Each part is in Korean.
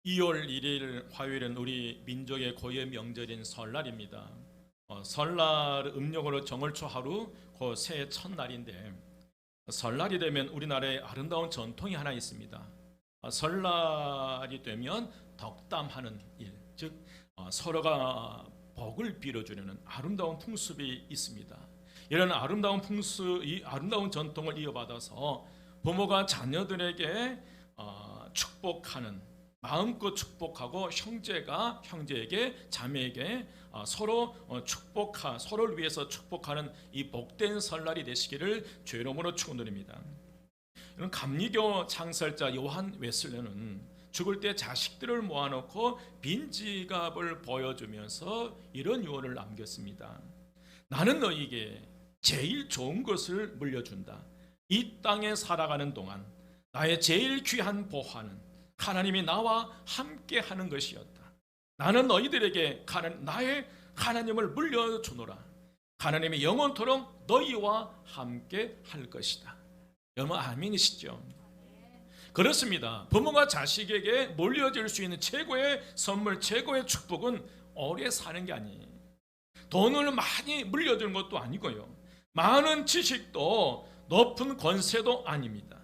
2월 1일 화요일은 우리 민족의 고유의 명절인 설날입니다. 설날 음력으로 정월초 하루 그 새해 첫날인데, 설날이 되면 우리나라에 아름다운 전통이 하나 있습니다. 설날이 되면 덕담하는 일, 즉 서로가 복을 빌어주려는 아름다운 풍습이 있습니다. 이런 아름다운 이 아름다운 전통을 이어받아서 부모가 자녀들에게 축복하는, 마음껏 축복하고 형제가 형제에게, 자매에게 서로 서로를 위해서 축복하는 이 복된 설날이 되시기를 주의 이름으로 축원드립니다. 감리교 창설자 요한 웨슬레는 죽을 때 자식들을 모아놓고 빈 지갑을 보여주면서 이런 유언을 남겼습니다. 나는 너희에게 제일 좋은 것을 물려준다. 이 땅에 살아가는 동안 나의 제일 귀한 보화는 하나님이 나와 함께 하는 것이었다. 나는 너희들에게 나의 하나님을 물려주노라. 하나님이 영원토록 너희와 함께 할 것이다. 여러분 아멘이시죠? 그렇습니다. 부모가 자식에게 물려줄 수 있는 최고의 선물, 최고의 축복은 오래 사는 게 아니에요. 돈을 많이 물려주는 것도 아니고요, 많은 지식도 높은 권세도 아닙니다.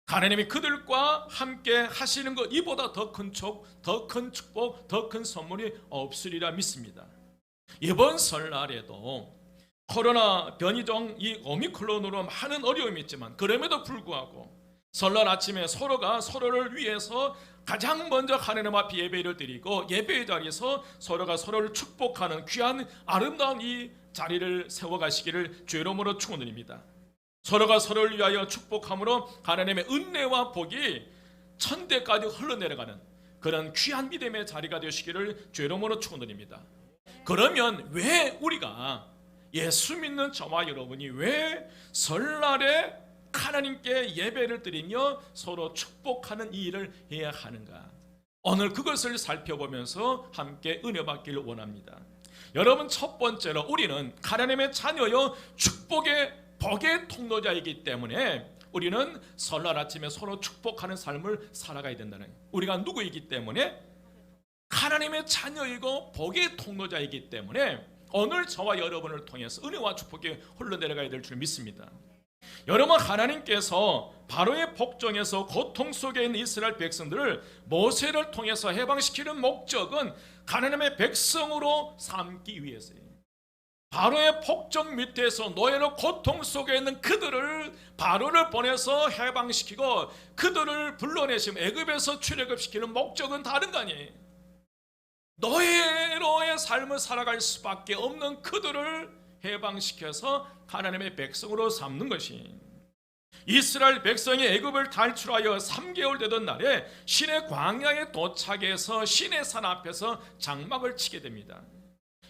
하나님이 그들과 함께 하시는 것, 이보다 더 큰 축복, 더 큰 선물이 없으리라 믿습니다. 이번 설날에도 코로나 변이종 이 오미크론으로 많은 어려움이 있지만, 그럼에도 불구하고 설날 아침에 서로가 서로를 위해서 가장 먼저 하나님 앞에 예배를 드리고, 예배의 자리에서 서로가 서로를 축복하는 귀한 아름다운 이 자리를 세워가시기를 주의 이름으로 축원드립니다. 서로가 서로를 위하여 축복함으로 하나님의 은혜와 복이 천대까지 흘러내려가는 그런 귀한 믿음의 자리가 되시기를 주의 이름으로 축원드립니다. 그러면 왜 우리가, 예수 믿는 저와 여러분이 왜 설날에 하나님께 예배를 드리며 서로 축복하는 이 일을 해야 하는가? 오늘 그것을 살펴보면서 함께 은혜 받기를 원합니다. 여러분, 첫 번째로 우리는 하나님의 자녀여 축복의 복의 통로자이기 때문에 우리는 설날 아침에 서로 축복하는 삶을 살아가야 된다는 거예요. 우리가 누구이기 때문에? 하나님의 자녀이고 복의 통로자이기 때문에 오늘 저와 여러분을 통해서 은혜와 축복이 흘러내려가야 될 줄 믿습니다. 여러분, 하나님께서 바로의 복종에서 고통 속에 있는 이스라엘 백성들을 모세를 통해서 해방시키는 목적은 하나님의 백성으로 삼기 위해서예요. 바로의 폭정 밑에서 노예로 고통 속에 있는 그들을, 바로를 보내서 해방시키고 그들을 불러내시면 애굽에서 출애굽시키는 목적은 다른 거 아니에요. 노예로의 삶을 살아갈 수밖에 없는 그들을 해방시켜서 하나님의 백성으로 삼는 것이, 이스라엘 백성이 애굽을 탈출하여 3개월 되던 날에 신의 광야에 도착해서 신의 산 앞에서 장막을 치게 됩니다.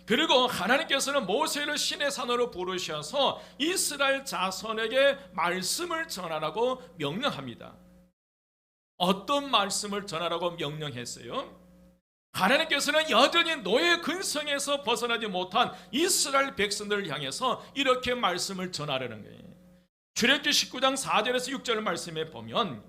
그리고 하나님께서는 모세를 신의 산으로 부르셔서 이스라엘 자손에게 말씀을 전하라고 명령합니다. 어떤 말씀을 전하라고 명령했어요? 하나님께서는 여전히 노예 근성에서 벗어나지 못한 이스라엘 백성들을 향해서 이렇게 말씀을 전하려는 거예요. 출애굽기 19장 4절에서 6절 말씀에 보면,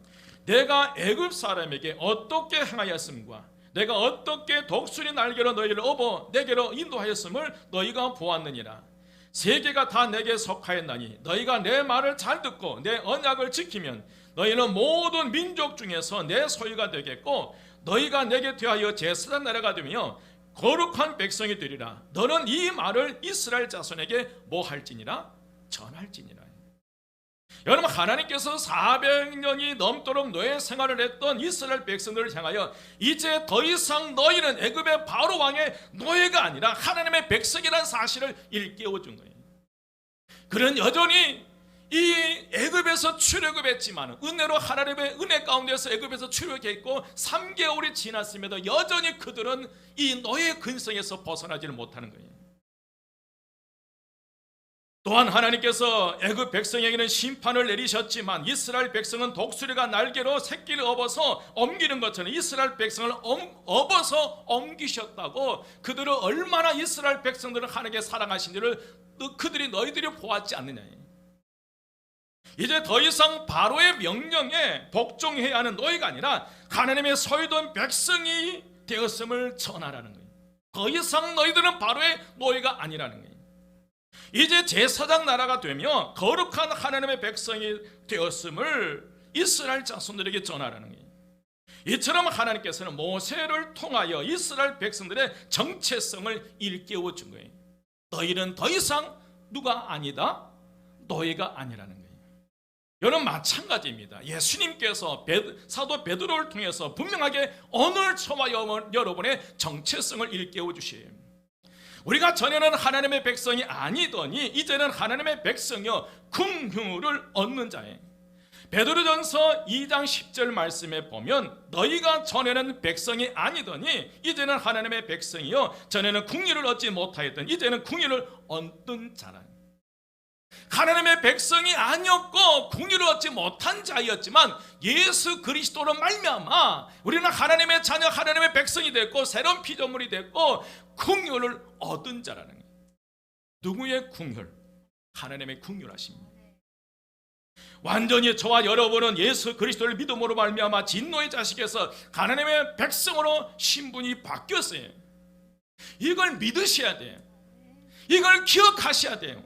내가 애굽 사람에게 어떻게 행하였음과 내가 어떻게 독수리 날개로 너희를 업어 내게로 인도하였음을 너희가 보았느니라. 세계가 다 내게 속하였나니 너희가 내 말을 잘 듣고 내 언약을 지키면 너희는 모든 민족 중에서 내 소유가 되겠고, 너희가 내게 대하여 제사장 나라가 되며 거룩한 백성이 되리라. 너는 이 말을 이스라엘 자손에게 뭐 할지니라? 전할지니라. 여러분, 하나님께서 400년이 넘도록 노예 생활을 했던 이스라엘 백성들을 향하여 이제 더 이상 너희는 애굽의 바로 왕의 노예가 아니라 하나님의 백성이라는 사실을 일깨워 준 거예요. 그는 여전히 이 애굽에서 출애굽했지만, 은혜로 하나님의 은혜 가운데서 애굽에서 출애굽했고 3개월이 지났음에도 여전히 그들은 이 노예 근성에서 벗어나지를 못하는 거예요. 또한 하나님께서 애굽 백성에게는 심판을 내리셨지만, 이스라엘 백성은 독수리가 날개로 새끼를 업어서 옮기는 것처럼 이스라엘 백성을 업어서 옮기셨다고, 그들은 얼마나 이스라엘 백성들을 하나님께 사랑하신지를 너희들이 보았지 않느냐. 이제 더 이상 바로의 명령에 복종해야 하는 노예가 아니라 하나님의 소유된 백성이 되었음을 전하라는 거예요. 더 이상 너희들은 바로의 노예가 아니라는 거예요. 이제 제사장 나라가 되며 거룩한 하나님의 백성이 되었음을 이스라엘 자손들에게 전하라는 거예요. 이처럼 하나님께서는 모세를 통하여 이스라엘 백성들의 정체성을 일깨워 준 거예요. 너희는 더 이상 누가 아니다? 노예가 아니라는 거예요. 여러분 마찬가지입니다. 예수님께서 사도 베드로를 통해서 분명하게 오늘 저와 여러분의 정체성을 일깨워 주시에요. 우리가 전에는 하나님의 백성이 아니더니 이제는 하나님의 백성이요 긍휼을 얻는 자예요. 베드로전서 2장 10절 말씀에 보면 너희가 전에는 백성이 아니더니 이제는 하나님의 백성이요 전에는 긍휼을 얻지 못하였던 이제는 긍휼을 얻는 자라. 하나님의 백성이 아니었고 긍휼을 얻지 못한 자였지만 예수 그리스도로 말미암아 우리는 하나님의 자녀 하나님의 백성이 됐고 새로운 피조물이 됐고 긍휼을 얻은 자라는 거예요. 누구의 긍휼? 하나님의 긍휼하십니다. 완전히 저와 여러분은 예수 그리스도를 믿음으로 말미암아 진노의 자식에서 하나님의 백성으로 신분이 바뀌었어요. 이걸 믿으셔야 돼요. 이걸 기억하셔야 돼요.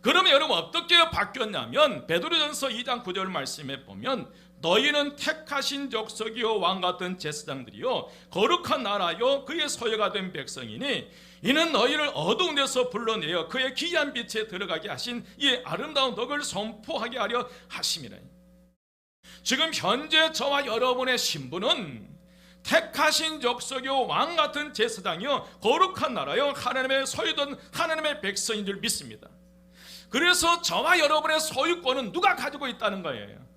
그러면 여러분 어떻게 바뀌었냐면 베드로전서 2장 9절 말씀에 보면 너희는 택하신 족속이요 왕같은 제사장들이요 거룩한 나라요 그의 소유가 된 백성이니 이는 너희를 어두운 데서 불러내어 그의 기이한 빛에 들어가게 하신 이 아름다운 덕을 선포하게 하려 하심이라. 지금 현재 저와 여러분의 신분은 택하신 족속이요 왕같은 제사장이요 거룩한 나라요 하나님의 소유된 하나님의 백성인 줄 믿습니다. 그래서 저와 여러분의 소유권은 누가 가지고 있다는 거예요?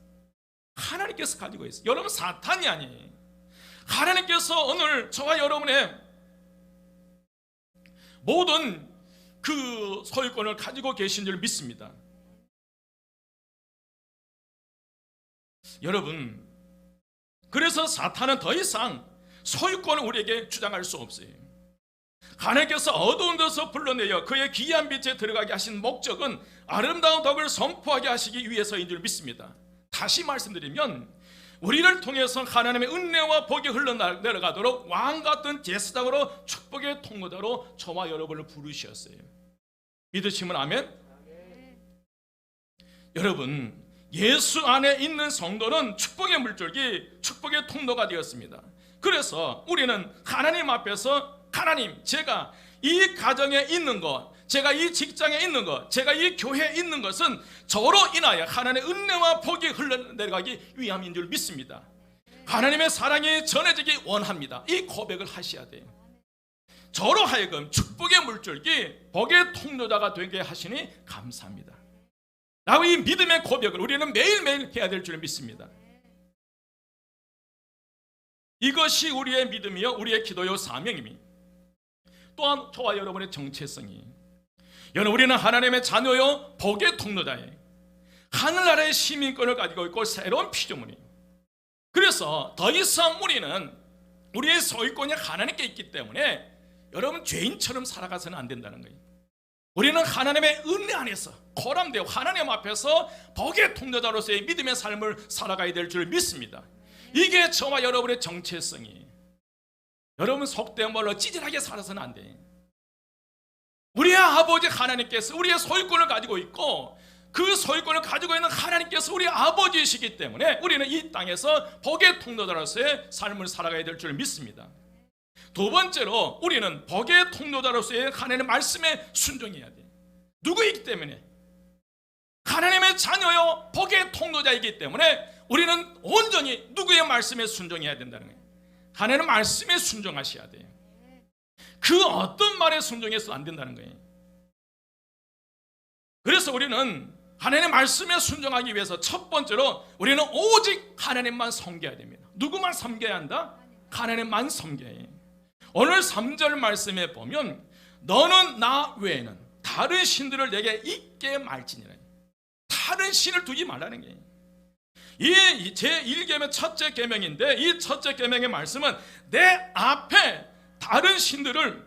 하나님께서 가지고 있어요. 여러분 사탄이 아니에요. 하나님께서 오늘 저와 여러분의 모든 그 소유권을 가지고 계신 줄 믿습니다. 여러분 그래서 사탄은 더 이상 소유권을 우리에게 주장할 수 없어요. 하나님께서 어두운 데서 불러내어 그의 기이한 빛에 들어가게 하신 목적은 아름다운 덕을 선포하게 하시기 위해서인 줄 믿습니다. 다시 말씀드리면 우리를 통해서 하나님의 은혜와 복이 흘러내려가도록 왕같은 제사장으로 축복의 통로자로 저와 여러분을 부르셨어요. 믿으시면 아멘? 여러분 예수 안에 있는 성도는 축복의 물줄기 축복의 통로가 되었습니다. 그래서 우리는 하나님 앞에서 하나님 제가 이 가정에 있는 것 제가 이 직장에 있는 것 제가 이 교회에 있는 것은 저로 인하여 하나님의 은혜와 복이 흘러내려가기 위함인 줄 믿습니다. 하나님의 사랑이 전해지기 원합니다. 이 고백을 하셔야 돼요. 저로 하여금 축복의 물줄기 복의 통로자가 되게 하시니 감사합니다 라고 이 믿음의 고백을 우리는 매일매일 해야 될 줄 믿습니다. 이것이 우리의 믿음이요 우리의 기도요 사명입니다. 또한 저와 여러분의 정체성이 여러분 우리는 하나님의 자녀요 복의 통로자예요. 하늘나라의 시민권을 가지고 있고 새로운 피조물이에요. 그래서 더 이상 우리는 우리의 소유권이 하나님께 있기 때문에 여러분 죄인처럼 살아가서는 안 된다는 거예요. 우리는 하나님의 은혜 안에서 거람되어 하나님 앞에서 복의 통로자로서의 믿음의 삶을 살아가야 될 줄 믿습니다. 이게 저와 여러분의 정체성이에요. 여러분 속된 말로 찌질하게 살아서는 안 돼. 우리의 아버지 하나님께서 우리의 소유권을 가지고 있고 그 소유권을 가지고 있는 하나님께서 우리의 아버지이시기 때문에 우리는 이 땅에서 복의 통로자로서의 삶을 살아가야 될 줄 믿습니다. 두 번째로 우리는 복의 통로자로서의 하나님의 말씀에 순종해야 돼. 누구이기 때문에? 하나님의 자녀요 복의 통로자이기 때문에 우리는 온전히 누구의 말씀에 순종해야 된다는 거예요. 하나님의 말씀에 순종하셔야 돼요. 그 어떤 말에 순종해서 안 된다는 거예요. 그래서 우리는 하나님의 말씀에 순종하기 위해서 첫 번째로 우리는 오직 하나님만 섬겨야 됩니다. 누구만 섬겨야 한다? 하나님만 섬겨야 해요. 오늘 3절 말씀에 보면 너는 나 외에는 다른 신들을 내게 있게 말지니라. 다른 신을 두지 말라는 거예요. 이 제1계명 첫째 계명인데 이 첫째 계명의 말씀은 내 앞에 다른 신들을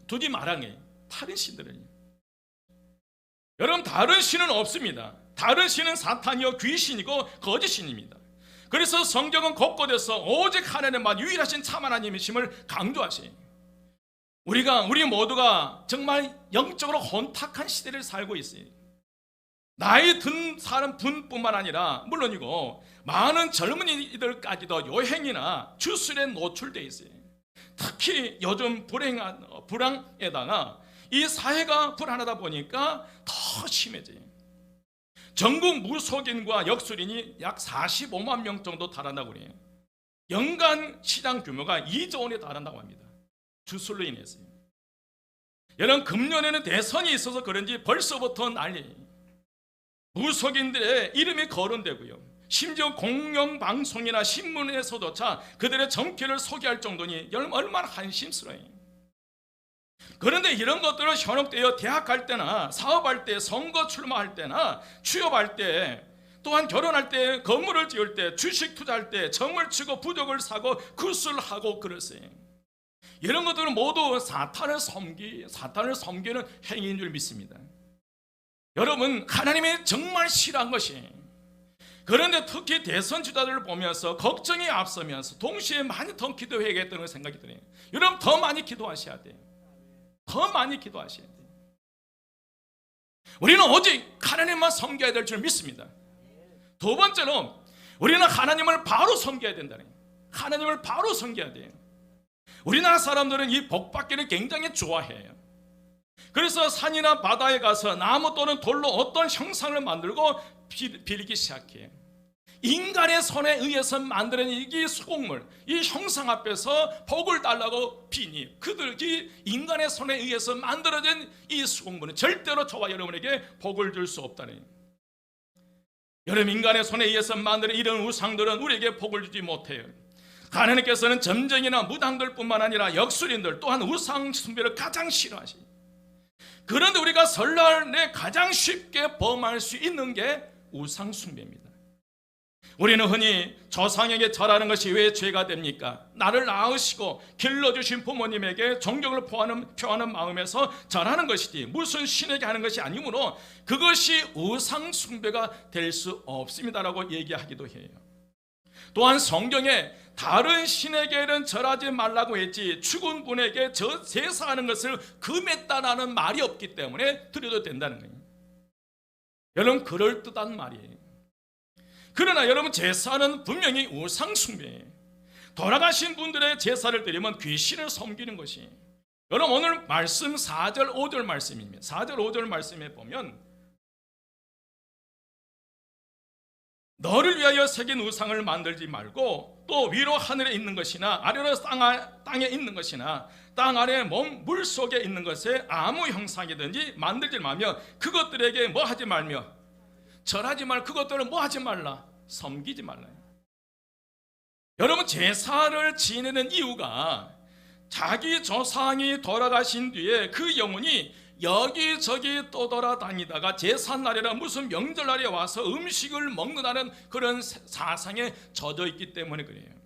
두지 말라는 거예요. 다른 신들을 여러분, 다른 신은 없습니다. 다른 신은 사탄이요 귀신이고 거짓신입니다. 그래서 성경은 곳곳에서 오직 하나님만 유일하신 참 하나님이심을 강조하세요. 우리 모두가 정말 영적으로 혼탁한 시대를 살고 있어요. 나이 든 사람 분뿐만 아니라 물론이고 많은 젊은이들까지도 요행이나 주술에 노출되어 있어요. 특히 요즘 불황에다가 이 사회가 불안하다 보니까 더 심해져요. 전국 무속인과 역술인이 약 45만 명 정도 달한다고 그래요. 연간 시장 규모가 2조 원에 달한다고 합니다. 주술로 인해서요. 여러분, 금년에는 대선이 있어서 그런지 벌써부터 난리. 무속인들의 이름이 거론되고요. 심지어 공영방송이나 신문에서조차 그들의 정체를 소개할 정도니 얼마나 한심스러워요. 그런데 이런 것들을 현혹되어 대학 갈 때나 사업할 때, 선거 출마할 때나 취업할 때, 또한 결혼할 때, 건물을 지을 때, 주식 투자할 때 점을 치고 부적을 사고 구슬하고 그러세요. 이런 것들은 모두 사탄을 섬기는 행위인 줄 믿습니다. 여러분, 하나님이 정말 싫어한 것이, 그런데 특히 대선 주자들을 보면서 걱정이 앞서면서 동시에 많이 더 기도해야겠다는 생각이 드네요. 여러분, 더 많이 기도하셔야 돼요. 더 많이 기도하셔야 돼요. 우리는 오직 하나님만 섬겨야 될 줄 믿습니다. 두 번째로 우리는 하나님을 바로 섬겨야 된다는 거예요. 하나님을 바로 섬겨야 돼요. 우리나라 사람들은 이 복받기를 굉장히 좋아해요. 그래서 산이나 바다에 가서 나무 또는 돌로 어떤 형상을 만들고 빌기 시작해요. 인간의 손에 의해서 만드는 이 수공물, 이 형상 앞에서 복을 달라고 비니, 그들이 인간의 손에 의해서 만들어진 이 수공물은 절대로 저와 여러분에게 복을 줄 수 없다는. 여러분, 인간의 손에 의해서 만드는 이런 우상들은 우리에게 복을 주지 못해요. 하나님께서는 점쟁이나 무당들뿐만 아니라 역술인들 또한 우상 숭배를 가장 싫어하시죠. 그런데 우리가 설날에 가장 쉽게 범할 수 있는 게 우상 숭배입니다. 우리는 흔히 조상에게 절하는 것이 왜 죄가 됩니까? 나를 낳으시고 길러주신 부모님에게 존경을 표하는 마음에서 절하는 것이지 무슨 신에게 하는 것이 아니므로 그것이 우상 숭배가 될 수 없습니다라고 얘기하기도 해요. 또한 성경에 다른 신에게는 절하지 말라고 했지 죽은 분에게 제사하는 것을 금했다라는 말이 없기 때문에 드려도 된다는 거예요. 여러분, 그럴듯한 말이에요. 그러나 여러분, 제사는 분명히 우상 숭배예요. 돌아가신 분들의 제사를 드리면 귀신을 섬기는 것이. 여러분, 오늘 말씀 4절 5절 말씀입니다. 4절 5절 말씀에 보면 너를 위하여 새긴 우상을 만들지 말고 또 위로 하늘에 있는 것이나 아래로 땅에 있는 것이나 땅 아래 몸 물속에 있는 것에 아무 형상이든지 만들지 말며 그것들에게 뭐 하지 말며 절하지 말. 그것들을 뭐 하지 말라? 섬기지 말라. 여러분, 제사를 지내는 이유가 자기 조상이 돌아가신 뒤에 그 영혼이 여기저기 떠돌아다니다가 제삿날이나 무슨 명절날에 와서 음식을 먹는다는 그런 사상에 젖어 있기 때문에 그래요.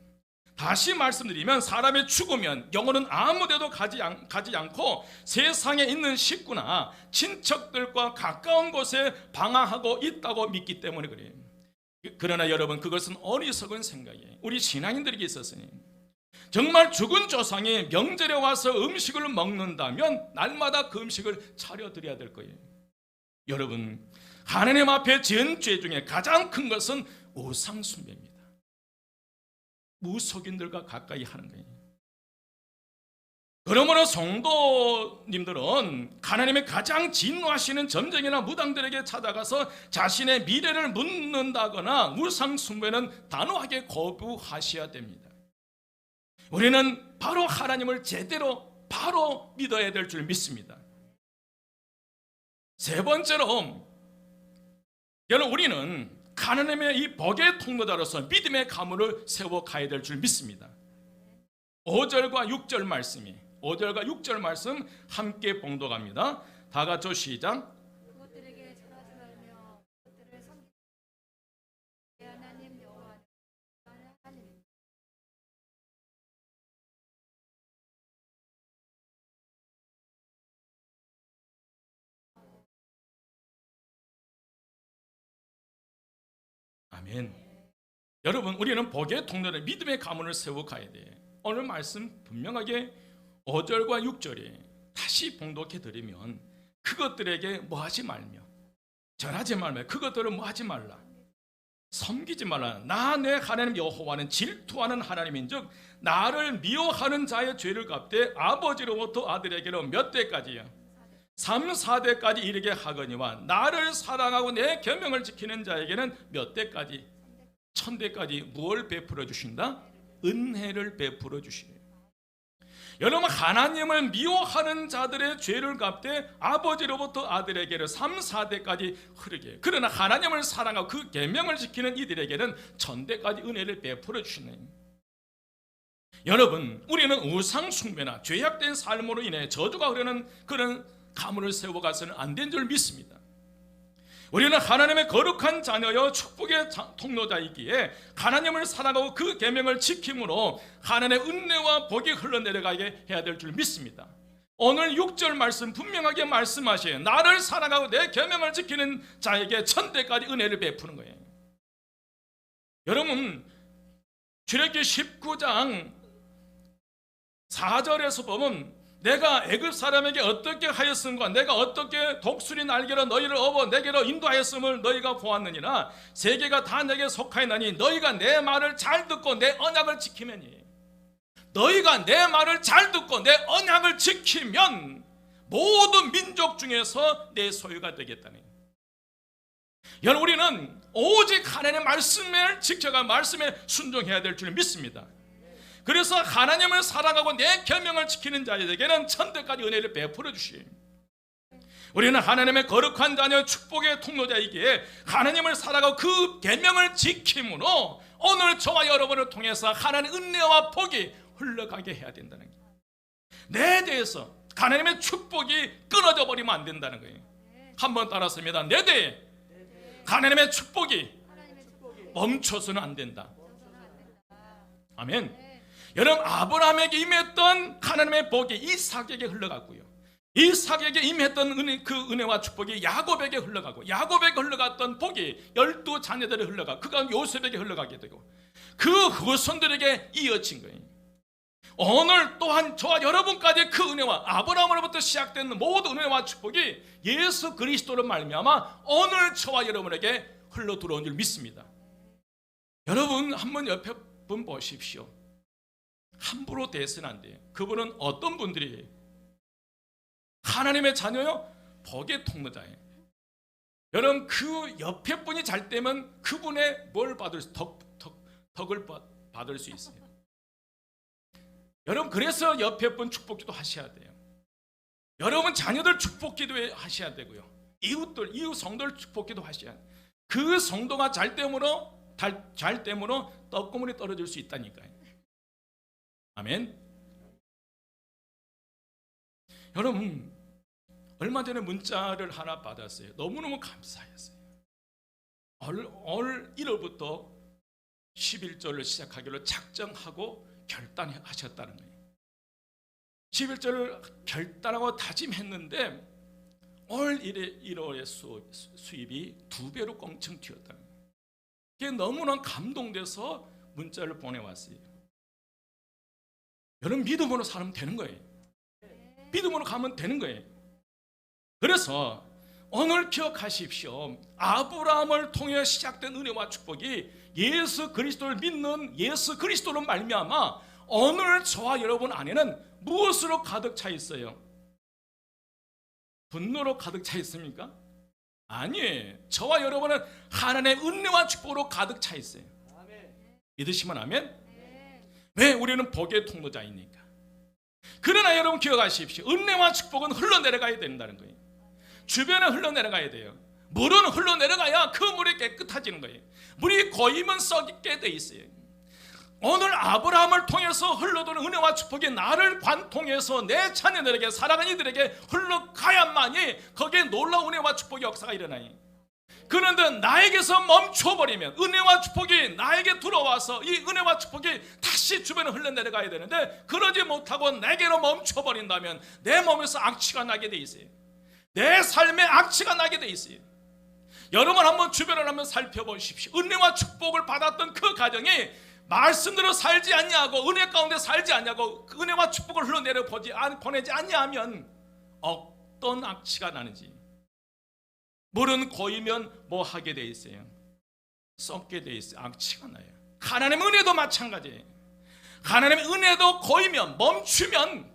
다시 말씀드리면 사람이 죽으면 영혼은 아무데도 가지 않고 세상에 있는 식구나 친척들과 가까운 곳에 방황하고 있다고 믿기 때문에 그래요. 그러나 여러분, 그것은 어리석은 생각이에요. 우리 신앙인들에게 있어서는 정말 죽은 조상이 명절에 와서 음식을 먹는다면 날마다 그 음식을 차려드려야 될 거예요. 여러분, 하나님 앞에 지은 죄 중에 가장 큰 것은 우상 숭배입니다. 무속인들과 가까이 하는 거예요. 그러므로 성도님들은 하나님의 가장 진노하시는 점쟁이나 무당들에게 찾아가서 자신의 미래를 묻는다거나 우상 숭배는 단호하게 거부하셔야 됩니다. 우리는 바로 하나님을 제대로 바로 믿어야 될 줄 믿습니다. 세 번째로, 여러분, 우리는 하나님의 이 복의 통로자로서 믿음의 가문을 세워가야 될 줄 믿습니다. 5절과 6절 말씀이 5절과 6절 말씀 함께 봉독합니다. 다 같이 시작. 아멘. 여러분, 우리는 복의 통로를 믿음의 가문을 세워 가야 돼. 오늘 말씀 분명하게 5절과 6절에 다시 봉독해 드리면 그것들에게 뭐하지 말며 절하지 말며 그것들을 뭐하지 말라, 섬기지 말라. 나 내 하나님 여호와는 질투하는 하나님인즉 나를 미워하는 자의 죄를 갚되 아버지로부터 아들에게로 몇 대까지요? 3, 4대까지 이르게 하거니와 나를 사랑하고 내 계명을 지키는 자에게는 몇 대까지? 1000대까지 무엇을 베풀어 주신다? 은혜를 베풀어 주시네요. 여러분, 하나님을 미워하는 자들의 죄를 갚되 아버지로부터 아들에게는 3, 4대까지 흐르게. 그러나 하나님을 사랑하고 그 계명을 지키는 이들에게는 1000대까지 은혜를 베풀어 주시네요. 여러분, 우리는 우상 숭배나 죄악된 삶으로 인해 저주가 흐르는 그런 가문을 세워가서는 안 된 줄 믿습니다. 우리는 하나님의 거룩한 자녀여 축복의 통로자이기에 하나님을 사랑하고 그 계명을 지킴으로 하나님의 은혜와 복이 흘러내려가게 해야 될 줄 믿습니다. 오늘 6절 말씀 분명하게 말씀하시에 나를 사랑하고 내 계명을 지키는 자에게 1000대까지 은혜를 베푸는 거예요. 여러분, 출애굽기 19장 4절에서 보면 내가 애굽 사람에게 어떻게 하였음과 내가 어떻게 독수리 날개로 너희를 업어 내게로 인도하였음을 너희가 보았느니라. 세계가 다 내게 속하였나니 너희가 내 말을 잘 듣고 내 언약을 지키면이. 너희가 내 말을 잘 듣고 내 언약을 지키면 모든 민족 중에서 내 소유가 되겠다니. 여러분, 우리는 오직 하나님의 말씀을 지켜가 말씀에 순종해야 될 줄 믿습니다. 그래서 하나님을 사랑하고 내 계명을 지키는 자에게는 1000대까지 은혜를 베풀어 주시. 우리는 하나님의 거룩한 자녀 축복의 통로자이기에 하나님을 사랑하고 그 계명을 지킴으로 오늘 저와 여러분을 통해서 하나님의 은혜와 복이 흘러가게 해야 된다는 거예요. 내 대해서 하나님의 축복이 끊어져 버리면 안 된다는 거예요. 한번 따라서입니다. 내 대해 하나님의 축복이 멈춰서는 안 된다. 아멘. 여러분, 아브라함에게 임했던 하나님의 복이 이삭에게 흘러갔고요. 이삭에게 임했던 그 은혜와 축복이 야곱에게 흘러가고 야곱에게 흘러갔던 복이 12자녀들에 흘러가 그가 요셉에게 흘러가게 되고 그 후손들에게 이어진 거예요. 오늘 또한 저와 여러분까지 그 은혜와 아브라함으로부터 시작된 모든 은혜와 축복이 예수 그리스도로 말미암아 오늘 저와 여러분에게 흘러 들어온 줄 믿습니다. 여러분, 한번 옆에 분 보십시오. 함부로 대해서는 안 돼요. 그분은 어떤 분들이에요? 하나님의 자녀요? 복의 통로자예요. 여러분, 그 옆에 분이 잘 되면 그분의 뭘 받을 덕을 받을 수 있어요. 여러분, 그래서 옆에 분 축복기도 하셔야 돼요. 여러분 자녀들 축복기도 하셔야 되고요. 이웃 성도를 축복기도 하셔야 돼요. 그 성도가 잘 됨으로 떡고물이 떨어질 수 있다니까요. 아멘. 여러분, 얼마 전에 문자를 하나 받았어요. 너무너무 감사했어요. 올 1월부터 11절을 시작하기로 작정하고 결단하셨다는 거예요. 11절을 결단하고 다짐했는데 올 1월의 수입이 2배로 껑충 튀었다는 거예요. 그게 너무나 감동돼서 문자를 보내왔어요. 여러분, 믿음으로 살면 되는 거예요. 믿음으로 가면 되는 거예요. 그래서 오늘 기억하십시오. 아브라함을 통해 시작된 은혜와 축복이 예수 그리스도를 믿는 예수 그리스도로 말미암아 오늘 저와 여러분 안에는 무엇으로 가득 차 있어요? 분노로 가득 차 있습니까? 아니에요. 저와 여러분은 하나님의 은혜와 축복으로 가득 차 있어요. 믿으시면 아멘? 왜? 우리는 복의 통로자이니까. 그러나 여러분 기억하십시오. 은혜와 축복은 흘러내려가야 된다는 거예요. 주변에 흘러내려가야 돼요. 물은 흘러내려가야 그 물이 깨끗해지는 거예요. 물이 고이면 썩게 돼 있어요. 오늘 아브라함을 통해서 흘러도는 은혜와 축복이 나를 관통해서 내 자녀들에게 사랑하는 이들에게 흘러가야만이 거기에 놀라운 은혜와 축복의 역사가 일어나요. 그런데 나에게서 멈춰버리면 은혜와 축복이 나에게 들어와서 이 은혜와 축복이 다시 주변에 흘러내려가야 되는데 그러지 못하고 내게로 멈춰버린다면 내 몸에서 악취가 나게 돼 있어요. 내 삶에 악취가 나게 돼 있어요. 여러분 한번 주변을 한번 살펴보십시오. 은혜와 축복을 받았던 그 가정이 말씀대로 살지 않냐고, 은혜 가운데 살지 않냐고, 그 은혜와 축복을 흘러내려 보내지 않냐면 어떤 악취가 나는지. 물은 고이면 뭐 하게 돼 있어요? 썩게 돼 있어요. 악취가 나요. 하나님의 은혜도 마찬가지예요. 하나님의 은혜도 고이면, 멈추면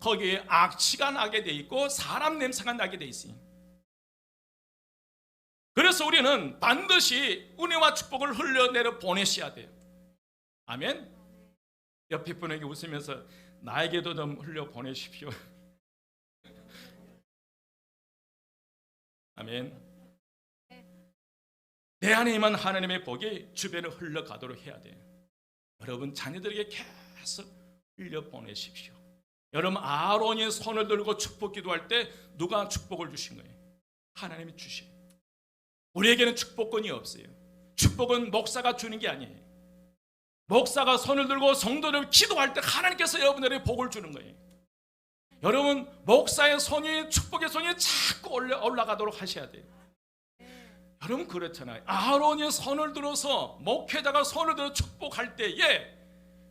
거기에 악취가 나게 돼 있고 사람 냄새가 나게 돼 있어요. 그래서 우리는 반드시 은혜와 축복을 흘러내려 보내셔야 돼요. 아멘. 옆에 분에게 웃으면서 나에게도 좀 흘려 보내십시오. 아멘. 내 안에 임한 하나님의 복이 주변에 흘러가도록 해야 돼요. 여러분 자녀들에게 계속 흘려 보내십시오. 여러분 아론이 손을 들고 축복 기도할 때 누가 축복을 주신 거예요? 하나님이 주신. 우리에게는 축복권이 없어요. 축복은 목사가 주는 게 아니에요. 목사가 손을 들고 성도들 기도할 때 하나님께서 여러분들에게 복을 주는 거예요. 여러분 목사의 손이, 축복의 손이 자꾸 올라가도록 하셔야 돼요. 여러분 그렇잖아요. 아론이 손을 들어서, 목회자가 손을 들어 축복할 때에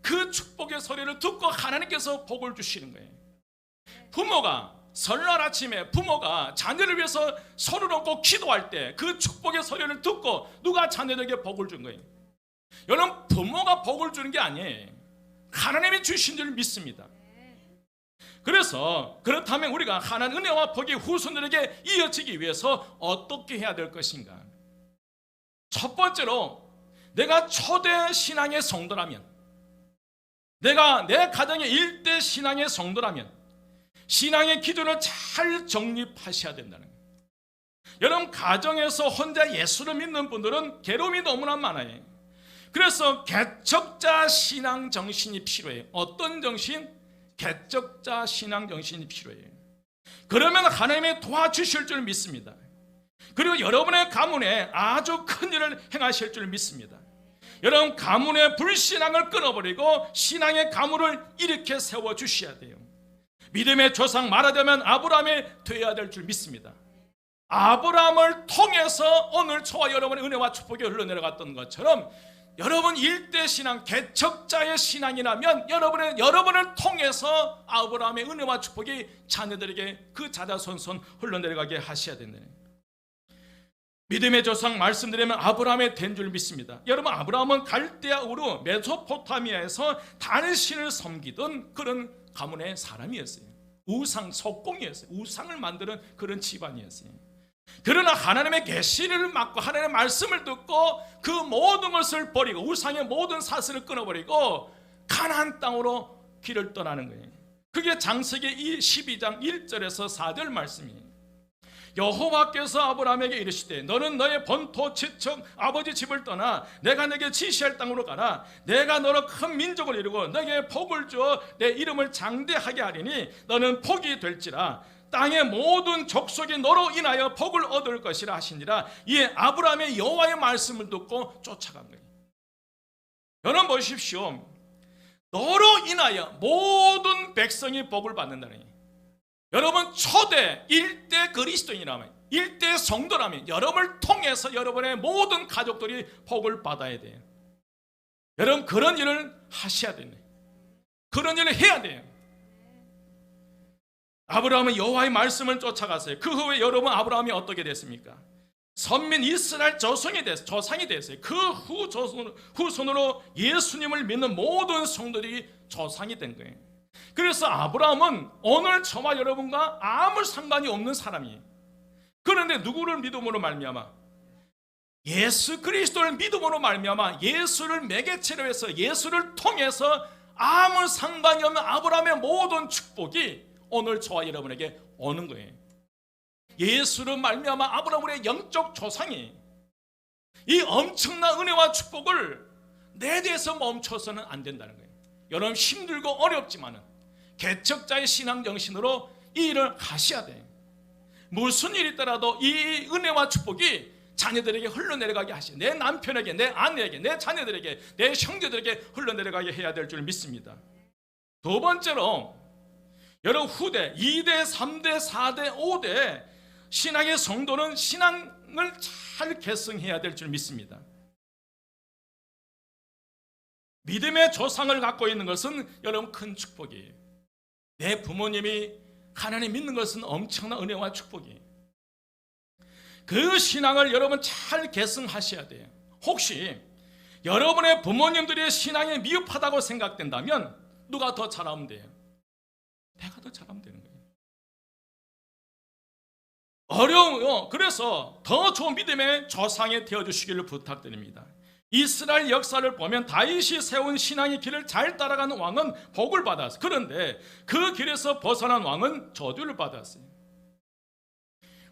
그 축복의 소리를 듣고 하나님께서 복을 주시는 거예요. 부모가 설날 아침에 부모가 자녀를 위해서 손을 얹고 기도할 때 그 축복의 소리를 듣고 누가 자녀들에게 복을 준 거예요? 여러분 부모가 복을 주는 게 아니에요. 하나님이 주신 줄 믿습니다. 그래서 그렇다면 우리가 하나님 은혜와 복이 후손들에게 이어지기 위해서 어떻게 해야 될 것인가? 첫 번째로 내가 초대 신앙의 성도라면, 내가 내 가정의 일대 신앙의 성도라면 신앙의 기준을 잘 정립하셔야 된다는 거예요. 여러분 가정에서 혼자 예수를 믿는 분들은 괴로움이 너무나 많아요. 그래서 개척자 신앙 정신이 필요해요. 어떤 정신? 개척자 신앙 정신이 필요해요. 그러면 하나님이 도와주실 줄 믿습니다. 그리고 여러분의 가문에 아주 큰 일을 행하실 줄 믿습니다. 여러분 가문의 불신앙을 끊어버리고 신앙의 가문을 일으켜 세워주셔야 돼요. 믿음의 조상 말하자면 아브라함이 되어야 될 줄 믿습니다. 아브라함을 통해서 오늘 저와 여러분의 은혜와 축복이 흘러내려갔던 것처럼 여러분 일대 신앙, 개척자의 신앙이라면 여러분을 통해서 아브라함의 은혜와 축복이 자녀들에게 그 자자손손 흘러내려가게 하셔야 된다는 거예요. 믿음의 조상 말씀드리면 아브라함이 된 줄 믿습니다. 여러분 아브라함은 갈대아 우르 메소포타미아에서 다른 신을 섬기던 그런 가문의 사람이었어요. 우상 속공이었어요. 우상을 만드는 그런 집안이었어요. 그러나 하나님의 계시를 맡고 하나님의 말씀을 듣고 그 모든 것을 버리고 우상의 모든 사슬을 끊어버리고 가나안 땅으로 길을 떠나는 거예요. 그게 장세기 12장 1절에서 4절 말씀이에요. 여호와께서 아브라함에게 이르시되 너는 너의 본토 지척 아버지 집을 떠나 내가 내게 지시할 땅으로 가라. 내가 너로 큰 민족을 이루고 너에게 복을 주어 내 이름을 장대하게 하리니 너는 복이 될지라. 땅의 모든 족속이 너로 인하여 복을 얻을 것이라 하시니라. 이에 아브라함의 여호와의 말씀을 듣고 쫓아간 거예요. 여러분 보십시오. 너로 인하여 모든 백성이 복을 받는다는 거예요. 여러분 초대 일대 그리스도인이라면, 일대 성도라면 여러분을 통해서 여러분의 모든 가족들이 복을 받아야 돼요. 여러분 그런 일을 하셔야 돼요. 그런 일을 해야 돼요. 아브라함은 여호와의 말씀을 쫓아갔어요. 그 후에 여러분 아브라함이 어떻게 됐습니까? 선민 이스라엘 조상이 됐어요. 그 후손으로 예수님을 믿는 모든 성도들이 조상이 된 거예요. 그래서 아브라함은 오늘 저와 여러분과 아무 상관이 없는 사람이에요. 그런데 누구를 믿음으로 말미암아? 예수 그리스도를 믿음으로 말미암아 예수를 매개체로 해서 예수를 통해서 아무 상관이 없는 아브라함의 모든 축복이 오늘 저와 여러분에게 오는 거예요. 예수를 말미암아 아브라함의 영적 조상이 이 엄청난 은혜와 축복을 내 대해서 멈춰서는 안 된다는 거예요. 여러분 힘들고 어렵지만은 개척자의 신앙 정신으로 이 일을 하셔야 돼요. 무슨 일이 있더라도 이 은혜와 축복이 자녀들에게 흘러내려가게 하시고 내 남편에게, 내 아내에게, 내 자녀들에게, 내 형제들에게 흘러내려가게 해야 될 줄 믿습니다. 두 번째로 여러분 후대 2대, 3대, 4대, 5대 신앙의 성도는 신앙 신앙을 잘 계승해야 될 줄 믿습니다. 믿음의 조상을 갖고 있는 것은 여러분 큰 축복이에요. 내 부모님이 하나님 믿는 것은 엄청난 은혜와 축복이에요. 그 신앙을 여러분 잘 계승하셔야 돼요. 혹시 여러분의 부모님들의 신앙이 미흡하다고 생각된다면 누가 더 잘하면 돼요? 내가 더 잘하면 되는 거예요. 어려워요. 그래서 더 좋은 믿음의 조상이 되어주시기를 부탁드립니다. 이스라엘 역사를 보면 다윗이 세운 신앙의 길을 잘 따라가는 왕은 복을 받았어요. 그런데 그 길에서 벗어난 왕은 저주를 받았어요.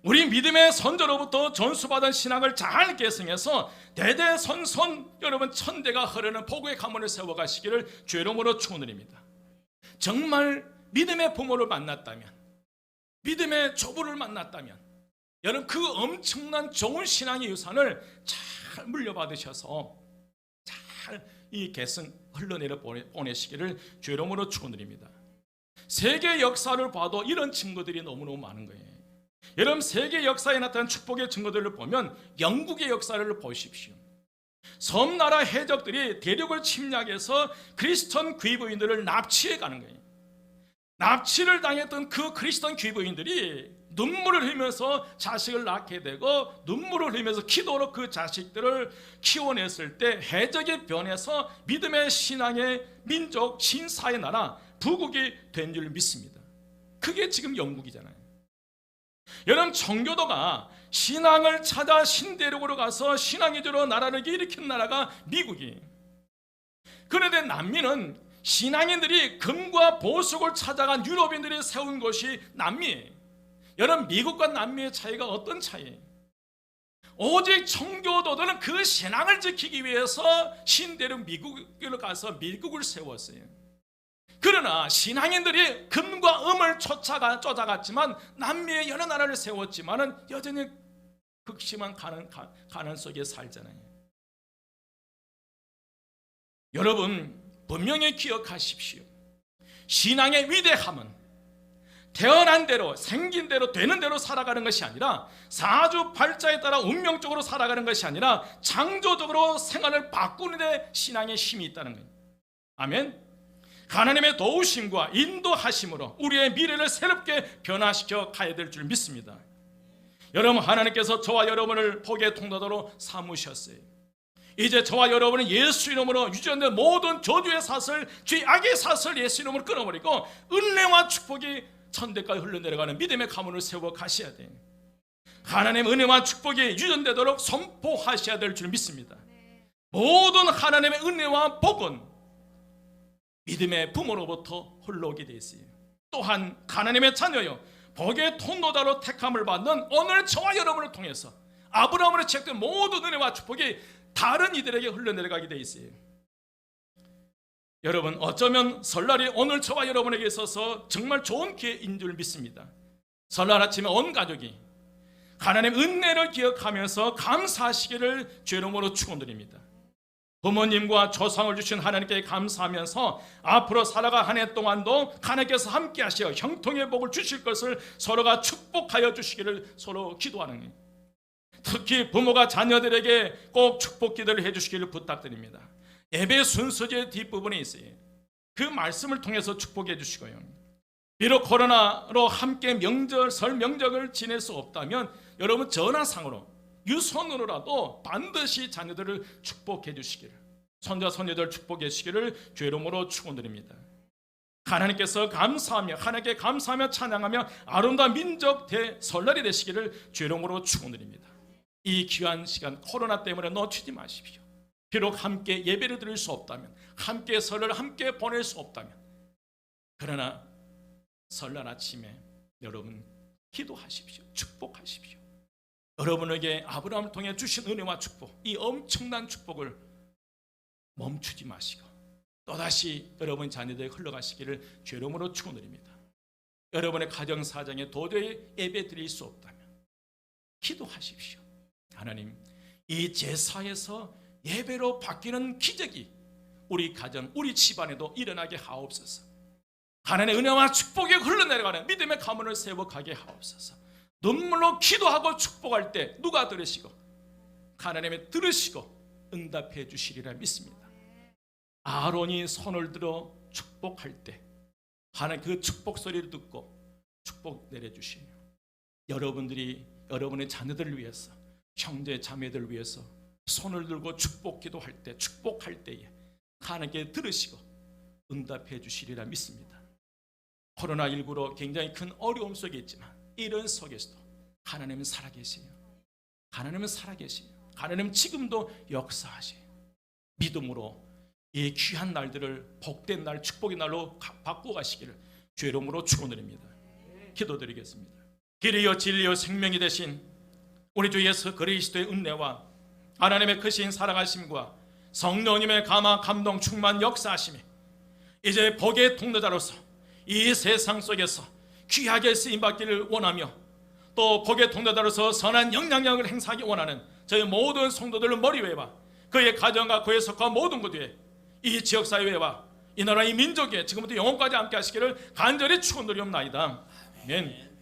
우리 믿음의 선조로부터 전수받은 신앙을 잘 계승해서 대대손손 여러분 천대가 흐르는 복의 가문을 세워가시기를 주의 이름으로 축원드립니다. 정말 믿음의 부모를 만났다면, 믿음의 조부를 만났다면 여러분 그 엄청난 좋은 신앙의 유산을 잘 물려받으셔서 잘 이 계승 흘러내려 보내시기를 주의 이름으로 축원드립니다. 세계 역사를 봐도 이런 증거들이 너무너무 많은 거예요. 여러분 세계 역사에 나타난 축복의 증거들을 보면 영국의 역사를 보십시오. 섬나라 해적들이 대륙을 침략해서 크리스천 귀부인들을 납치해 가는 거예요. 납치를 당했던 그 크리스천 귀부인들이 눈물을 흘리면서 자식을 낳게 되고 눈물을 흘리면서 기도로 그 자식들을 키워냈을 때 해적이 변해서 믿음의 신앙의 민족 신사의 나라 부국이 된 줄 믿습니다. 그게 지금 영국이잖아요. 여러분 청교도가 신앙을 찾아 신대륙으로 가서 신앙위주로 나라를 일으킨 나라가 미국이에요. 그런데 남미는 신앙인들이 금과 보석을 찾아간 유럽인들이 세운 곳이 남미예요. 여러분 미국과 남미의 차이가 어떤 차이예요? 오직 청교도들은 그 신앙을 지키기 위해서 신대륙 미국으로 가서 미국을 세웠어요. 그러나 신앙인들이 금과 음을 쫓아갔지만 남미의 여러 나라를 세웠지만은 여전히 극심한 가난 속에 살잖아요. 여러분 분명히 기억하십시오. 신앙의 위대함은 태어난 대로 생긴 대로 되는 대로 살아가는 것이 아니라 사주팔자에 따라 운명적으로 살아가는 것이 아니라 창조적으로 생활을 바꾸는 데 신앙의 힘이 있다는 거예요. 아멘. 하나님의 도우심과 인도하심으로 우리의 미래를 새롭게 변화시켜 가야 될 줄 믿습니다. 여러분 하나님께서 저와 여러분을 복의 통로로 삼으셨어요. 이제 저와 여러분은 예수 이름으로 유전된 모든 저주의 사슬, 죄악의 사슬 예수 이름으로 끊어버리고 은혜와 축복이 천대까지 흘러내려가는 믿음의 가문을 세워 가셔야 돼요. 하나님의 은혜와 축복이 유전되도록 선포하셔야 될 줄 믿습니다. 모든 하나님의 은혜와 복은 믿음의 부모로부터 흘러오게 되어 있어요. 또한 하나님의 자녀요 복의 통로자로 택함을 받는 오늘 저와 여러분을 통해서 아브라함으로 시작된 모든 은혜와 축복이 다른 이들에게 흘러내려가게 되어 있어요. 여러분 어쩌면 설날이 오늘 저와 여러분에게 있어서 정말 좋은 기회인 줄 믿습니다. 설날 아침에 온 가족이 하나님의 은혜를 기억하면서 감사하시기를 주의 이름으로 축원드립니다. 부모님과 조상을 주신 하나님께 감사하면서 앞으로 살아가 한 해 동안도 하나님께서 함께 하시어 형통의 복을 주실 것을 서로가 축복하여 주시기를 서로 기도하는 거예요. 특히 부모가 자녀들에게 꼭 축복 기도를 해주시기를 부탁드립니다. 예배 순서제 뒷부분에 있어요. 그 말씀을 통해서 축복해 주시고요. 비록 코로나로 함께 설 명절을 지낼 수 없다면 여러분 전화상으로 유선으로라도 반드시 자녀들을 축복해 주시기를, 손자 손녀들 축복해 주시기를 주의 이름으로 축원드립니다. 하나님께서 감사하며 하나님께 감사하며 찬양하며 아름다운 민족 설날이 되시기를 주의 이름으로 축원드립니다. 이 귀한 시간 코로나 때문에 놓치지 마십시오. 비록 함께 예배를 드릴 수 없다면, 함께 설을 함께 보낼 수 없다면, 그러나 설날 아침에 여러분 기도하십시오. 축복하십시오. 여러분에게 아브라함을 통해 주신 은혜와 축복, 이 엄청난 축복을 멈추지 마시고 또다시 여러분 자녀들에게 흘러가시기를 주의 이름으로 축원드립니다. 여러분의 가정 사정에 도저히 예배 드릴 수 없다면 기도하십시오. 하나님, 이 제사에서 예배로 바뀌는 기적이 우리 가정, 우리 집안에도 일어나게 하옵소서. 하나님의 은혜와 축복이 흘러내려가는 믿음의 가문을 세워가게 하옵소서. 눈물로 기도하고 축복할 때 누가 들으시고? 하나님이 들으시고 응답해 주시리라 믿습니다. 아론이 손을 들어 축복할 때 하나님 그 축복 소리를 듣고 축복 내려주시며, 여러분들이 여러분의 자녀들을 위해서, 형제 자매들을 위해서 손을 들고 축복 기도할 때, 축복할 때에 하나님께 들으시고 응답해 주시리라 믿습니다. 코로나19로 굉장히 큰 어려움 속에 있지만 이런 속에서도 하나님은 살아계세요. 하나님은 살아계세요. 하나님은 지금도 역사하세요. 믿음으로 이 귀한 날들을 복된 날, 축복의 날로 바꾸어 가시기를 주의 이름으로 축원드립니다. 기도드리겠습니다. 길이요 진리요 생명이 되신 우리 주 예수 그리스도의 은혜와 하나님의 크신 사랑하심과 성령님의 감화 감동 충만 역사하심이 이제 복의 통로자로서 이 세상 속에서 귀하게 쓰임받기를 원하며, 또 복의 통로자로서 선한 영향력을 행사하기 원하는 저희 모든 성도들의 머리위와 그의 가정과 그의 속과 모든 것 위에 이 지역사회와 이 나라 이 민족에 지금부터 영원까지 함께 하시기를 간절히 축원드리옵나이다. 아멘.